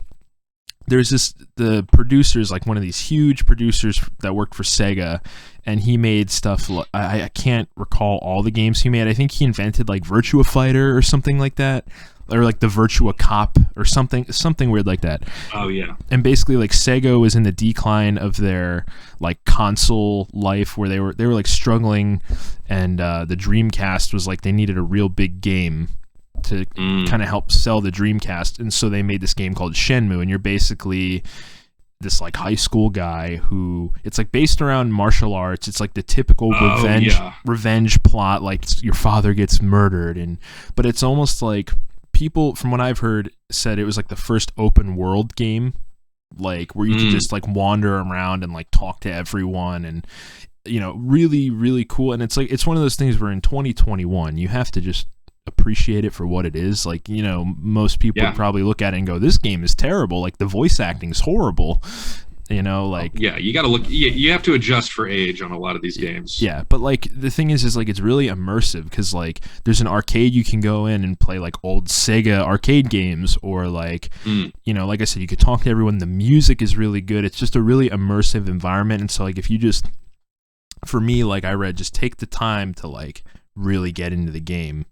Speaker 1: There's the producer's like one of these huge producers that worked for Sega, and he made stuff. I can't recall all the games he made. I think he invented like Virtua Fighter or something like that, or like the Virtua Cop or something weird like that.
Speaker 2: Oh yeah.
Speaker 1: And basically like Sega was in the decline of their like console life, where they were like struggling, and the Dreamcast was like they needed a real big game to kind of help sell the Dreamcast, and so they made this game called Shenmue, and you're basically this like high school guy who it's like based around martial arts. It's like the typical revenge plot, like your father gets murdered, but it's almost like people from what I've heard said it was like the first open world game, like where you could just like wander around and like talk to everyone, and really really cool. And it's like it's one of those things where in 2021 you have to just appreciate it for what it is. Like most people would probably look at it and go, this game is terrible, like the voice acting is horrible, you gotta look, you have to adjust for age on a lot of these games. But like the thing is like it's really immersive, because like there's an arcade you can go in and play like old Sega arcade games, or like like I said, you could talk to everyone. The music is really good. It's just a really immersive environment. And so like if you just, for me, like I read, just take the time to like really get into the game.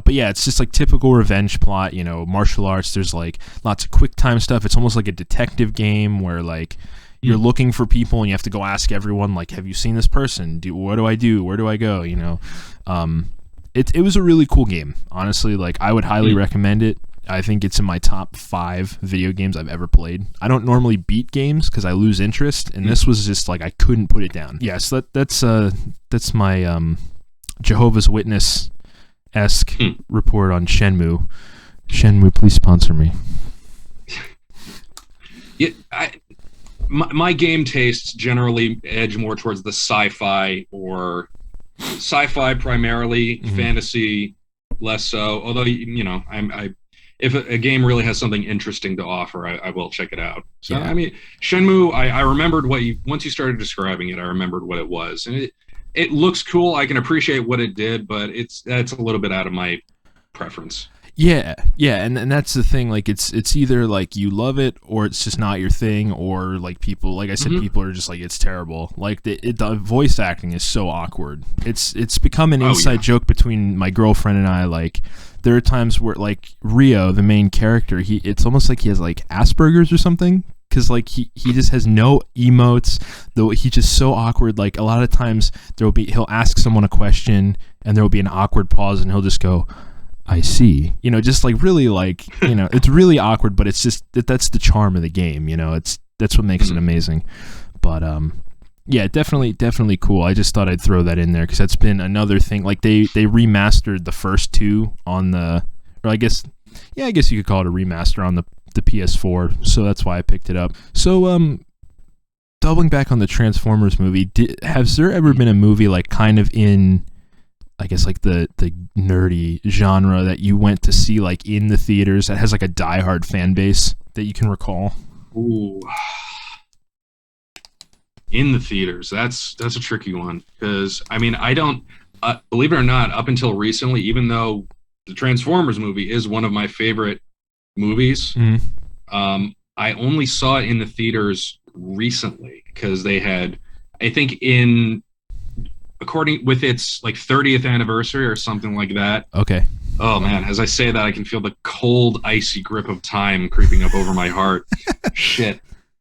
Speaker 1: But yeah, it's just like typical revenge plot, martial arts. There's like lots of quick time stuff. It's almost like a detective game where like you're looking for people and you have to go ask everyone, like, have you seen this person? What do I do? Where do I go? It was a really cool game. Honestly, like I would highly recommend it. I think it's in my top 5 video games I've ever played. I don't normally beat games because I lose interest, and this was just like I couldn't put it down. Yes, that's my Jehovah's Witness-esque report on Shenmue. Shenmue, please sponsor me.
Speaker 2: Yeah, my game tastes generally edge more towards the sci-fi primarily, fantasy less so. Although if a game really has something interesting to offer, I will check it out. So I mean, Shenmue, I remembered once you started describing it, I remembered what it was, and it looks cool. I can appreciate what it did, but that's a little bit out of my preference.
Speaker 1: Yeah, and that's the thing. Like it's either like you love it or it's just not your thing, or like people, like I said, people are just like it's terrible. Like the voice acting is so awkward. It's become an inside joke between my girlfriend and I. Like there are times where like Rio, the main character, it's almost like he has like Asperger's or something. Because like he just has no emotes, though he's just so awkward. Like a lot of times he'll ask someone a question and there will be an awkward pause and he'll just go, I see, just like really like, it's really awkward, but it's just that's the charm of the game. That's what makes it amazing. But yeah, definitely cool. I just thought I'd throw that in there because that's been another thing. Like they remastered the first 2 on I guess you could call it a remaster on the PS4, so that's why I picked it up. So doubling back on the Transformers movie, has there ever been a movie like kind of in, I guess, like the nerdy genre that you went to see like in the theaters that has like a diehard fan base that you can recall?
Speaker 2: Ooh, in the theaters, that's a tricky one, because I mean I don't believe it or not, up until recently, even though the Transformers movie is one of my favorite movies, I only saw it in the theaters recently because they had, I think according with its like 30th anniversary or something like that.
Speaker 1: Okay.
Speaker 2: Oh man, as I say that, I can feel the cold, icy grip of time creeping up over my heart. Shit.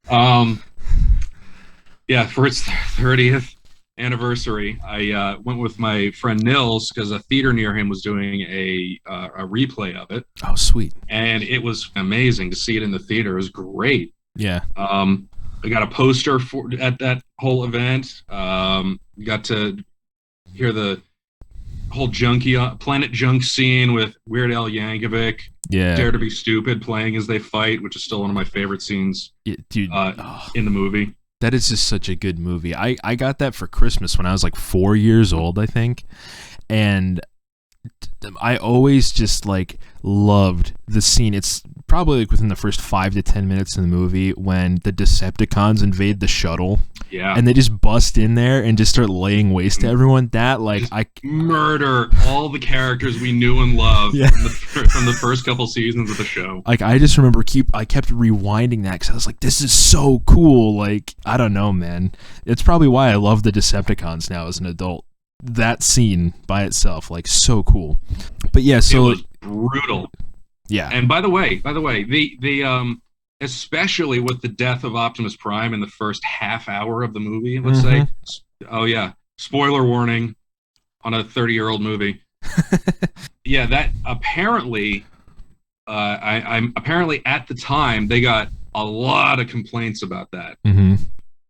Speaker 2: Um, yeah, for its 30th anniversary, I went with my friend Nils because a theater near him was doing a replay of it.
Speaker 1: Oh, sweet.
Speaker 2: And it was amazing to see it in the theater. It was great.
Speaker 1: Yeah.
Speaker 2: I got a poster at that whole event. Got to hear the whole Planet Junk scene with Weird Al Yankovic.
Speaker 1: Yeah.
Speaker 2: Dare to Be Stupid playing as they fight, which is still one of my favorite scenes
Speaker 1: dude,
Speaker 2: in the movie.
Speaker 1: That is just such a good movie. I got that for Christmas when I was like 4 years old, I think. And I always just like loved the scene. It's probably like within the first 5 to 10 minutes in the movie when the Decepticons invade the shuttle.
Speaker 2: Yeah.
Speaker 1: And they just bust in there and just start laying waste to everyone. That like
Speaker 2: just murder all the characters we knew and loved from the first couple seasons of the show.
Speaker 1: Like I just remember I kept rewinding that because I was like, this is so cool. Like I don't know, man. It's probably why I love the Decepticons now as an adult. That scene by itself, like so cool. But yeah, so
Speaker 2: it was brutal.
Speaker 1: Yeah.
Speaker 2: And by the way, the especially with the death of Optimus Prime in the first half hour of the movie, let's say. Oh yeah, spoiler warning on a 30-year-old movie. Yeah, that apparently, I'm apparently at the time they got a lot of complaints about that.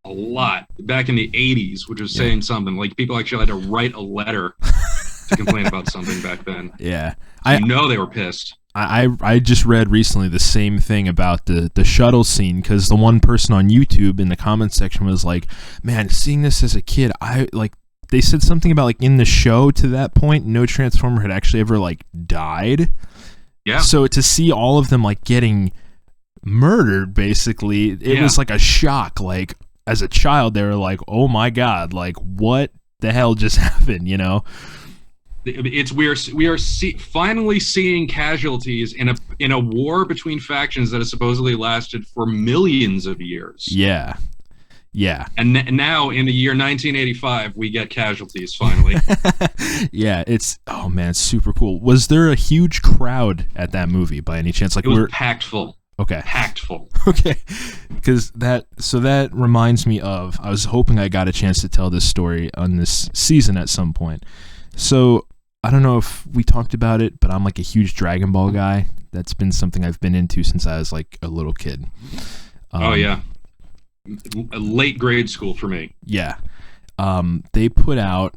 Speaker 2: A lot back in the 80s, which was saying something. Like people actually had to write a letter to complain about something back then.
Speaker 1: Yeah,
Speaker 2: I know they were pissed.
Speaker 1: I just read recently the same thing about the shuttle scene because the one person on YouTube in the comments section was like, "Man, seeing this as a kid, I like." They said something about like in the show to that point, no Transformer had actually ever like died.
Speaker 2: Yeah.
Speaker 1: So to see all of them like getting murdered, basically, it was like a shock. Like as a child, they were like, "Oh my god! Like what the hell just happened?" You know.
Speaker 2: It's we are finally seeing casualties in a war between factions that has supposedly lasted for millions of years.
Speaker 1: Yeah.
Speaker 2: And now in the year 1985, we get casualties finally.
Speaker 1: Yeah, it's it's super cool. Was there a huge crowd at that movie by any chance? Like
Speaker 2: it was packed full.
Speaker 1: Okay.
Speaker 2: Packed full.
Speaker 1: Okay. Because that reminds me of, I was hoping I got a chance to tell this story on this season at some point. So I don't know if we talked about it, but I'm like a huge Dragon Ball guy. That's been something I've been into since I was like a little kid.
Speaker 2: Oh yeah. A late grade school for me.
Speaker 1: Yeah. They put out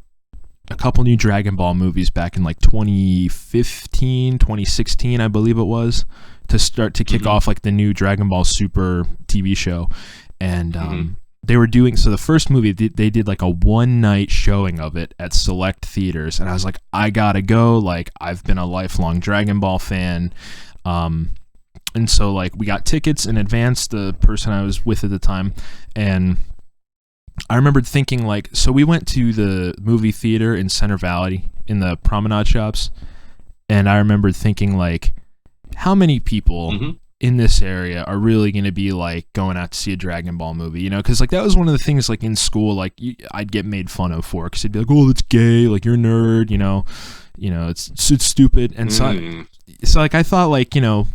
Speaker 1: a couple new Dragon Ball movies back in like 2015, 2016, I believe it was, to start to kick off like the new Dragon Ball Super TV show. And they were doing, so the first movie, they did like a one-night showing of it at select theaters. And I was like, I gotta go. Like, I've been a lifelong Dragon Ball fan. And so like we got tickets in advance, the person I was with at the time. And I remembered thinking like, so we went to the movie theater in Center Valley in the Promenade Shops. And I remembered thinking like, how many people in this area are really going to be like going out to see a Dragon Ball movie, you know? Because like that was one of the things like in school, like I'd get made fun of for, because they'd be like, oh, that's gay, like you're a nerd, you know, it's stupid. And so like I thought like, you know,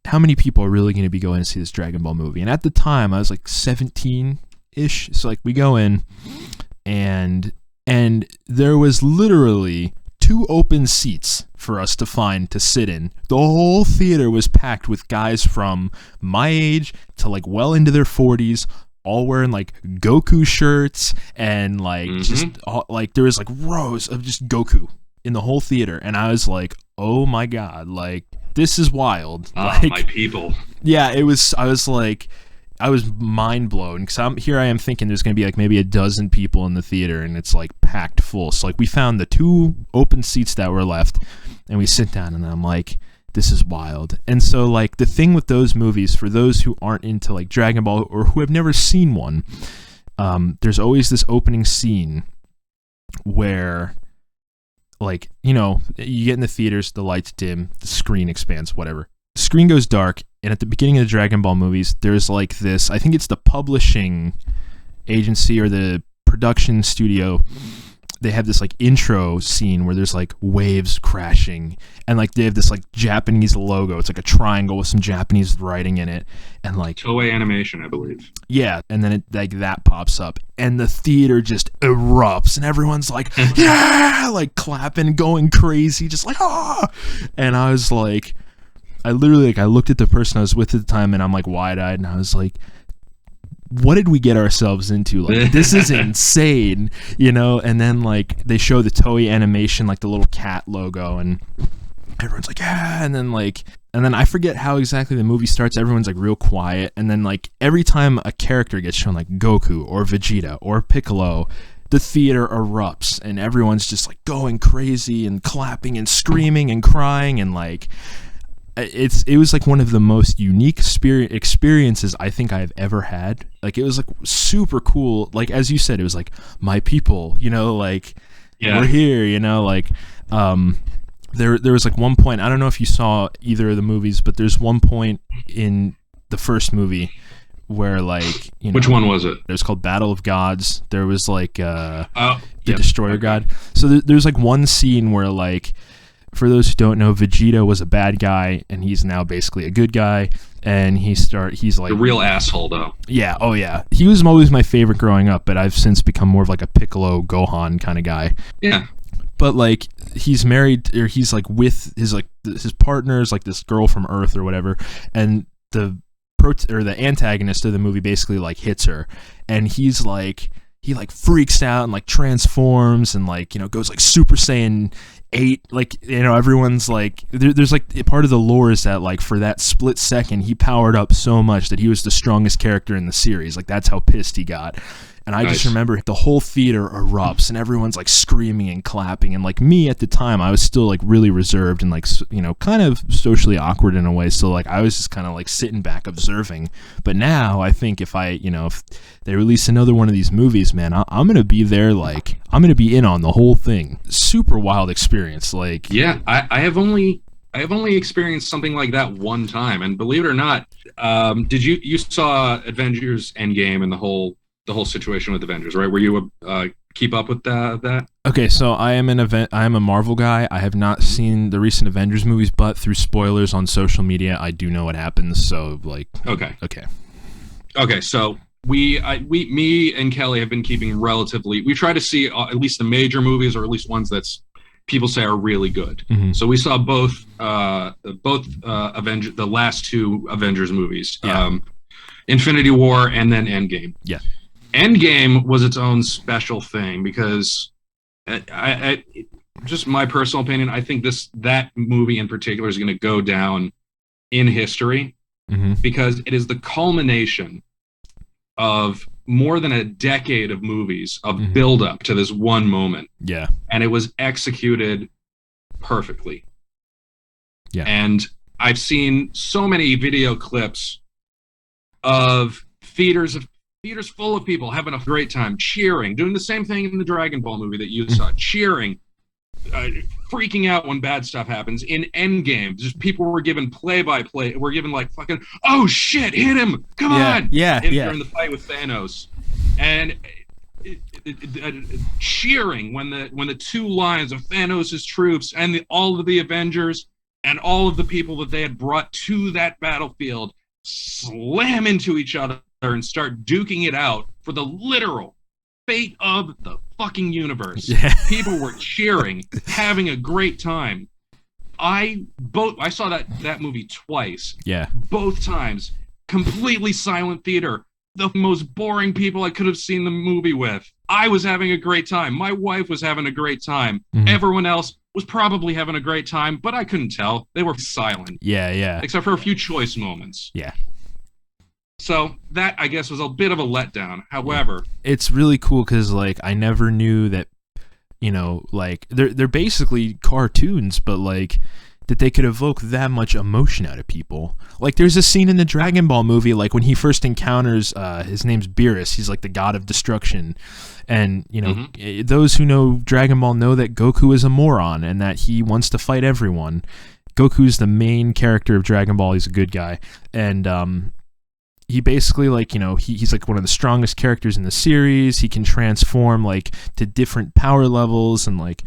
Speaker 1: how many people are really going to be going to see this Dragon Ball movie? And at the time I was like 17-ish, so like we go in and there was literally 2 open seats for us to find to sit in. The whole theater was packed with guys from my age to like well into their 40s, all wearing like Goku shirts and like just all, like there was like rows of just Goku in the whole theater. And I was like, oh my god, like this is wild. Like,
Speaker 2: my people.
Speaker 1: Yeah, it was. I was like, I was mind blown because I am thinking there's going to be like maybe a dozen people in the theater and it's like packed full. So like we found the 2 open seats that were left and we sit down and I'm like, this is wild. And so like the thing with those movies, for those who aren't into like Dragon Ball or who have never seen one, there's always this opening scene where like, you know, you get in the theaters, the lights dim, the screen expands, whatever. The screen goes dark, and at the beginning of the Dragon Ball movies, there's like this, I think it's the publishing agency or the production studio they have this like intro scene where there's like waves crashing, and like they have this like Japanese logo. It's like a triangle with some Japanese writing in it, and like
Speaker 2: Toei Animation, I believe.
Speaker 1: Yeah, and then it like that pops up, and the theater just erupts, and everyone's like, yeah, like clapping, going crazy, just like ah. And I was like, I literally like I looked at the person I was with at the time, and I'm like wide-eyed, and I was like, what did we get ourselves into? Like, this is insane, you know? And then like they show the Toei Animation, like the little cat logo, and everyone's like, yeah. And then I forget how exactly the movie starts. Everyone's like real quiet, and then like every time a character gets shown, like Goku or Vegeta or Piccolo, the theater erupts, and everyone's just like going crazy and clapping and screaming and crying, and like it was like one of the most unique experiences I think I've ever had. Like it was like super cool. Like as you said, it was like my people, you know, like we're here, you know, like there was like one point, I don't know if you saw either of the movies, but there's one point in the first movie where like, you know,
Speaker 2: which one was it?
Speaker 1: It was called Battle of Gods. There was like the Destroyer God. So there's like one scene where like, for those who don't know, Vegeta was a bad guy, and he's now basically a good guy. And he's like
Speaker 2: a real asshole, though.
Speaker 1: Yeah, oh yeah. He was always my favorite growing up, but I've since become more of like a Piccolo Gohan kind of guy.
Speaker 2: Yeah.
Speaker 1: But like he's married, or he's like with his partner's like this girl from Earth or whatever, and the antagonist of the movie basically like hits her, and he like freaks out and like transforms and like, you know, goes like Super Saiyan 8, like, you know, everyone's like there's like part of the lore is that like for that split second he powered up so much that he was the strongest character in the series. Like that's how pissed he got. And I just remember the whole theater erupts and everyone's like screaming and clapping, and like me at the time I was still like really reserved and like, you know, kind of socially awkward in a way, so like I was just kind of like sitting back observing. But now I think if they release another one of these movies, man, I'm gonna be there, like I'm gonna be in on the whole thing. Super wild experience. Like
Speaker 2: I have only experienced something like that one time, and believe it or not, did you saw Avengers Endgame and the whole situation with Avengers, right? Were you keep up with that?
Speaker 1: Okay, so I am a Marvel guy. I have not seen the recent Avengers movies, but through spoilers on social media, I do know what happens. So like, okay.
Speaker 2: So me and Kelly have been keeping relatively. We try to see at least the major movies, or at least ones that's people say are really good. Mm-hmm. So we saw both Avengers, the last two Avengers movies, Infinity War and then Endgame.
Speaker 1: Yeah.
Speaker 2: Endgame was its own special thing because I just my personal opinion, I think that movie in particular is going to go down in history because it is the culmination of more than a decade of movies of build up to this one moment.
Speaker 1: Yeah. And
Speaker 2: it was executed perfectly.
Speaker 1: Yeah.
Speaker 2: And I've seen so many video clips of theaters full of people having a great time, cheering, doing the same thing in the Dragon Ball movie that you saw, cheering, freaking out when bad stuff happens. In Endgame, just people were given play-by-play. We're given like fucking, oh shit, hit him, come on, during the fight with Thanos, and cheering when the two lines of Thanos' troops and all of the Avengers and all of the people that they had brought to that battlefield slam into each other and start duking it out for the literal fate of the fucking universe. Yeah. People were cheering, having a great time. I saw that movie twice.
Speaker 1: Yeah.
Speaker 2: Both times, completely silent theater. The most boring people I could have seen the movie with. I was having a great time. My wife was having a great time. Everyone else was probably having a great time, but I couldn't tell. They were silent.
Speaker 1: Yeah.
Speaker 2: Except for a few choice moments.
Speaker 1: Yeah.
Speaker 2: So that, I guess, was a bit of a letdown. However,
Speaker 1: it's really cool because like I never knew that, you know, like they're basically cartoons, but like that they could evoke that much emotion out of people. Like there's a scene in the Dragon Ball movie, like when he first encounters his name's Beerus. He's like the god of destruction, and you know those who know Dragon Ball know that Goku is a moron and that he wants to fight everyone. Goku's the main character of Dragon Ball. He's a good guy, and he basically, like, you know, he's like one of the strongest characters in the series. He can transform like to different power levels, and like,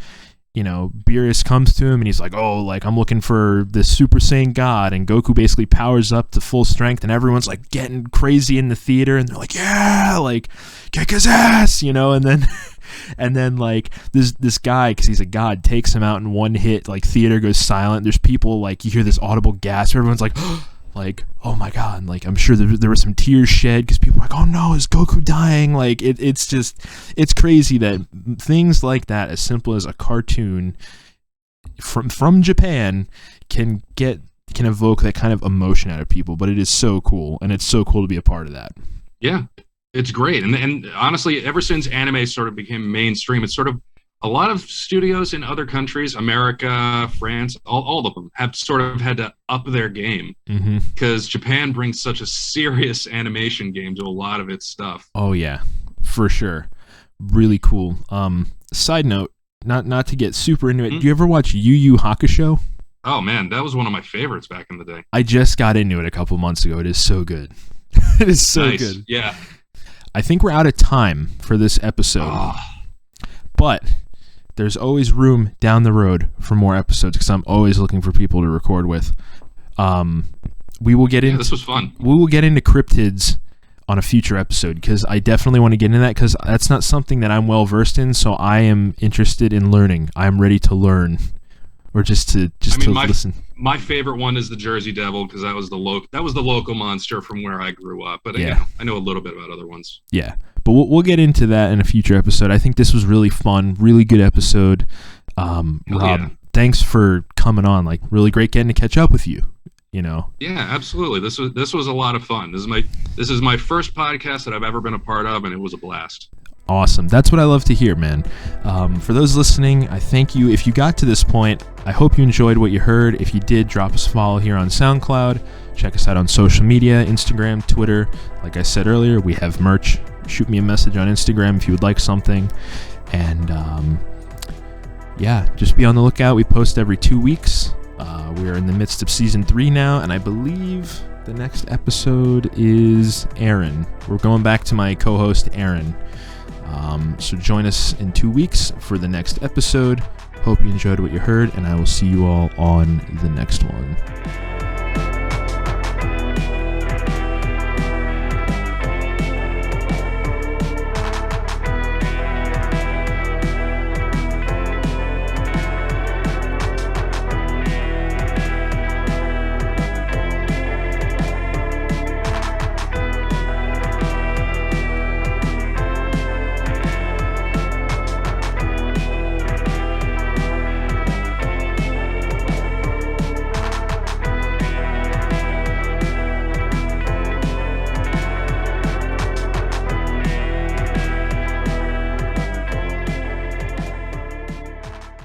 Speaker 1: you know, Beerus comes to him and he's like, oh, like, I'm looking for this Super Saiyan God, and Goku basically powers up to full strength, and everyone's like getting crazy in the theater, and they're like, yeah, like, kick his ass, you know, and then like this guy, because he's a god, takes him out in one hit. Like, theater goes silent. There's people, like, you hear this audible gasp. Everyone's like, like, oh my god. Like, I'm sure there were some tears shed because people are like, oh no, is Goku dying? Like, it's just, it's crazy that things like that, as simple as a cartoon from Japan, can evoke that kind of emotion out of people. But it is so cool, and it's so cool to be a part of that.
Speaker 2: Yeah, it's great. And honestly, ever since anime sort of became mainstream, it's sort of, a lot of studios in other countries, America, France, all of them have sort of had to up their game, because Japan brings such a serious animation game to a lot of its stuff.
Speaker 1: Oh yeah, for sure. Really cool. Side note, not to get super into it, do you ever watch Yu Yu Hakusho?
Speaker 2: Oh man, that was one of my favorites back in the day.
Speaker 1: I just got into it a couple months ago. It is so good. It is so good.
Speaker 2: Yeah.
Speaker 1: I think we're out of time for this episode. But there's always room down the road for more episodes, because I'm always looking for people to record with. We will get into
Speaker 2: this was fun.
Speaker 1: We will get into cryptids on a future episode, because I definitely want to get into that, because that's not something that I'm well versed in. So I am interested in learning. I'm ready to learn, or just to listen.
Speaker 2: My favorite one is the Jersey Devil, because that was the local monster from where I grew up. But I know a little bit about other ones.
Speaker 1: Yeah. But we'll get into that in a future episode. I think this was really fun, really good episode. Rob, thanks for coming on. Like, really great getting to catch up with you. You know. Yeah,
Speaker 2: absolutely. This was a lot of fun. This is my first podcast that I've ever been a part of, and it was a blast.
Speaker 1: Awesome. That's what I love to hear, man. For those listening, I thank you. If you got to this point, I hope you enjoyed what you heard. If you did, drop us a follow here on SoundCloud. Check us out on social media, Instagram, Twitter. Like I said earlier, we have merch. Shoot me a message on Instagram if you would like something. And just be on the lookout. We post every 2 weeks. We're in the midst of season 3 now, and I believe the next episode is Aaron. We're going back to my co-host, Aaron. So join us in 2 weeks for the next episode. Hope you enjoyed what you heard, and I will see you all on the next one.